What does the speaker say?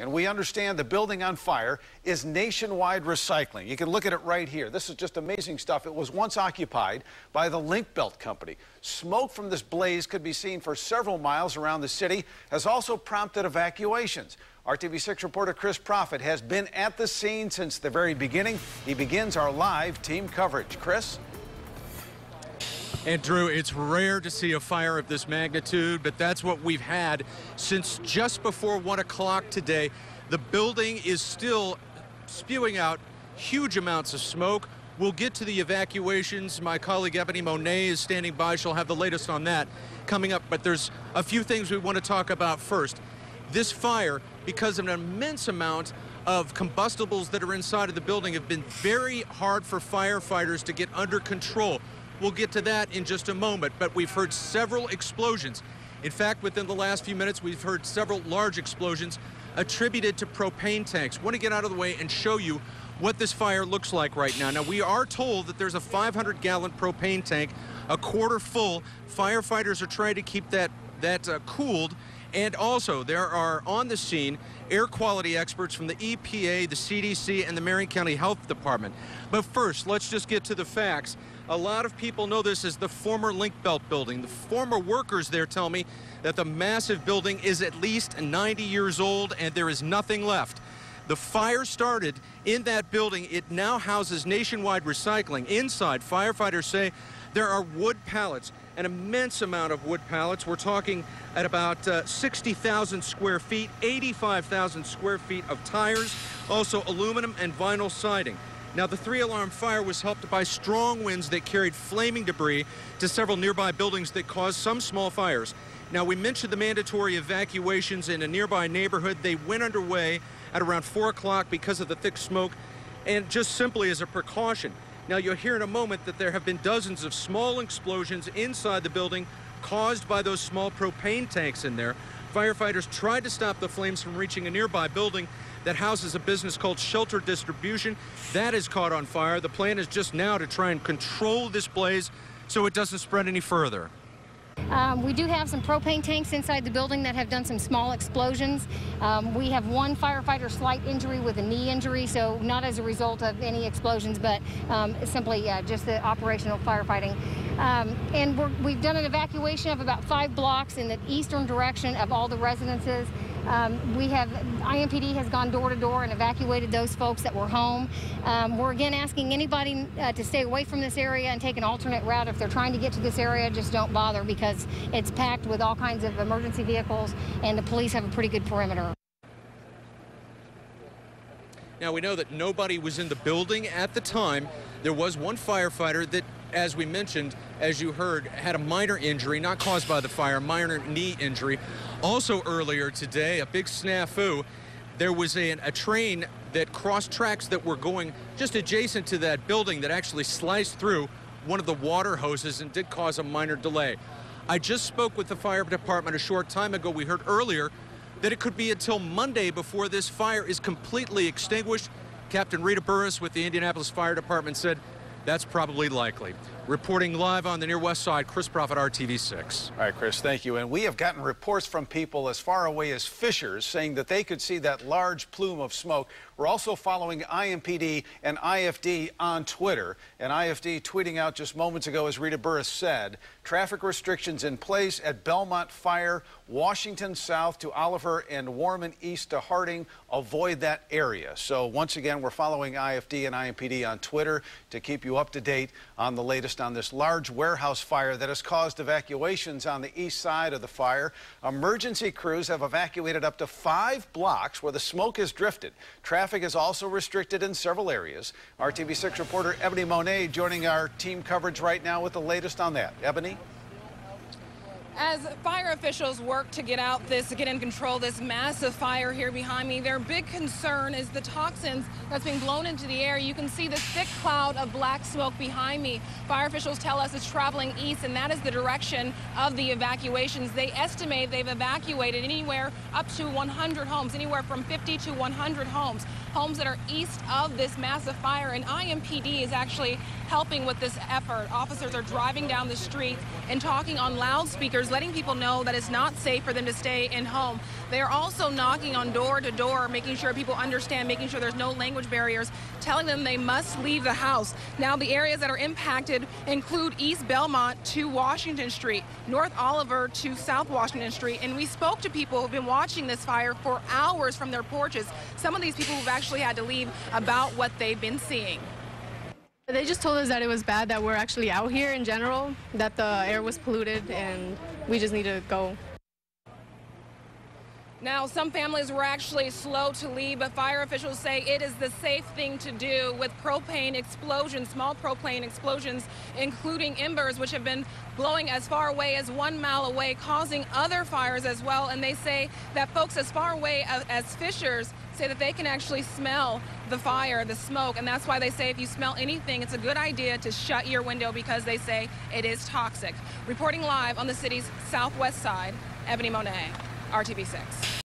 And we understand the building on fire is Nationwide Recycling. You can look at it right here. This is just amazing stuff. It was once occupied by the Link Belt Company. Smoke from this blaze could be seen for several miles around the city, has also prompted evacuations. RTV6 reporter Chris Profit has been at the scene since the very beginning. He begins our live team coverage. Chris? And Drew, it's rare to see a fire of this magnitude, but that's what we've had since just before 1 o'clock today. The building is still spewing out huge amounts of smoke. We'll get to the evacuations. My colleague Ebony Monet is standing by. She'll have the latest on that coming up. But there's a few things we want to talk about first. This fire, because of an immense amount of combustibles that are inside of the building, have been very hard for firefighters to get under control. We'll get to that in just a moment, but we've heard several explosions. In fact, within the last few minutes, we've heard several large explosions attributed to propane tanks. Want to get out of the way and show you what this fire looks like right now. Now, we are told that there's a 500-gallon propane tank, a quarter full. Firefighters are trying to keep that cooled. And also, there are on the scene air quality experts from the EPA, the CDC, and the Marion County Health Department. But first, let's just get to the facts. A lot of people know this as the former Link Belt building. The former workers there tell me that the massive building is at least 90 years old and there is nothing left. The fire started in that building. It now houses Nationwide Recycling. Inside, firefighters say there are wood pallets, an immense amount of wood pallets. We're talking at about 60,000 square feet, 85,000 square feet of tires, also aluminum and vinyl siding. Now, the 3-alarm fire was helped by strong winds that carried flaming debris to several nearby buildings that caused some small fires. Now, we mentioned the mandatory evacuations in a nearby neighborhood. They went underway at around 4 o'clock because of the thick smoke and just simply as a precaution. Now, you'll hear in a moment that there have been dozens of small explosions inside the building caused by those small propane tanks in there. Firefighters tried to stop the flames from reaching a nearby building that houses a business called Shelter Distribution. That is caught on fire. The plan is just now to try and control this blaze so it doesn't spread any further. We do have some propane tanks inside the building that have done some small explosions. We have one firefighter slight injury with a knee injury, so not as a result of any explosions, but simply just the operational firefighting. And we've done an evacuation of about 5 blocks in the eastern direction of all the residences. IMPD has gone door to door and evacuated those folks that were home. We're again asking anybody to stay away from this area and take an alternate route. If they're trying to get to this area, just don't bother because it's packed with all kinds of emergency vehicles and the police have a pretty good perimeter. Now, we know that nobody was in the building at the time. There was one firefighter that, as we mentioned, as you heard, had a minor injury, not caused by the fire, minor knee injury. Also earlier today, a big snafu. There was a train that crossed tracks that were going just adjacent to that building that actually sliced through one of the water hoses and did cause a minor delay. I just spoke with the fire department a short time ago. We heard earlier that it could be until Monday before this fire is completely extinguished. Captain Rita Burris with the Indianapolis Fire Department said that's probably likely. Reporting live on the Near West Side, Chris Profit, RTV6. All right, Chris, thank you. And we have gotten reports from people as far away as Fishers saying that they could see that large plume of smoke. We're also following IMPD and IFD on Twitter. And IFD tweeting out just moments ago, as Rita Burris said, traffic restrictions in place at Belmont Fire, Washington South to Oliver and Warman East to Harding. Avoid that area. So once again, we're following IFD and IMPD on Twitter to keep you up to date on the latest on this large warehouse fire that has caused evacuations on the east side of the fire. Emergency crews have evacuated up to 5 blocks where the smoke has drifted. Traffic is also restricted in several areas. RTV6 reporter Ebony Monet joining our team coverage right now with the latest on that. Ebony? As fire officials work to get in control this massive fire here behind me, their big concern is the toxins that's being blown into the air. You can see this thick cloud of black smoke behind me. Fire officials tell us it's traveling east, and that is the direction of the evacuations. They estimate they've evacuated anywhere up to 100 homes, anywhere from 50 to 100 homes that are east of this massive fire, and IMPD is actually helping with this effort. Officers are driving down the street and talking on loudspeakers fishers, letting people know that it's not safe for them to stay in home. They are also knocking on door to door, making sure people understand, making sure there's no language barriers, telling them they must leave the house. Now, the areas that are impacted include East Belmont to Washington Street, North Oliver to South Washington Street, and we spoke to people who've been watching this fire for hours from their porches. Some of these people who've actually had to leave about what they've been seeing. They just told us that it was bad that we're actually out here in general, that the air was polluted, and we just need to go. Now, some families were actually slow to leave, but fire officials say it is the safe thing to do with propane explosions, small propane explosions, including embers, which have been blowing as far away as 1 mile away, causing other fires as well. And they say that folks as far away as fishers say that they can actually smell the fire, the smoke, and that's why they say if you smell anything, it's a good idea to shut your window because they say it is toxic. Reporting live on the city's southwest side, Ebony Monet, RTV6.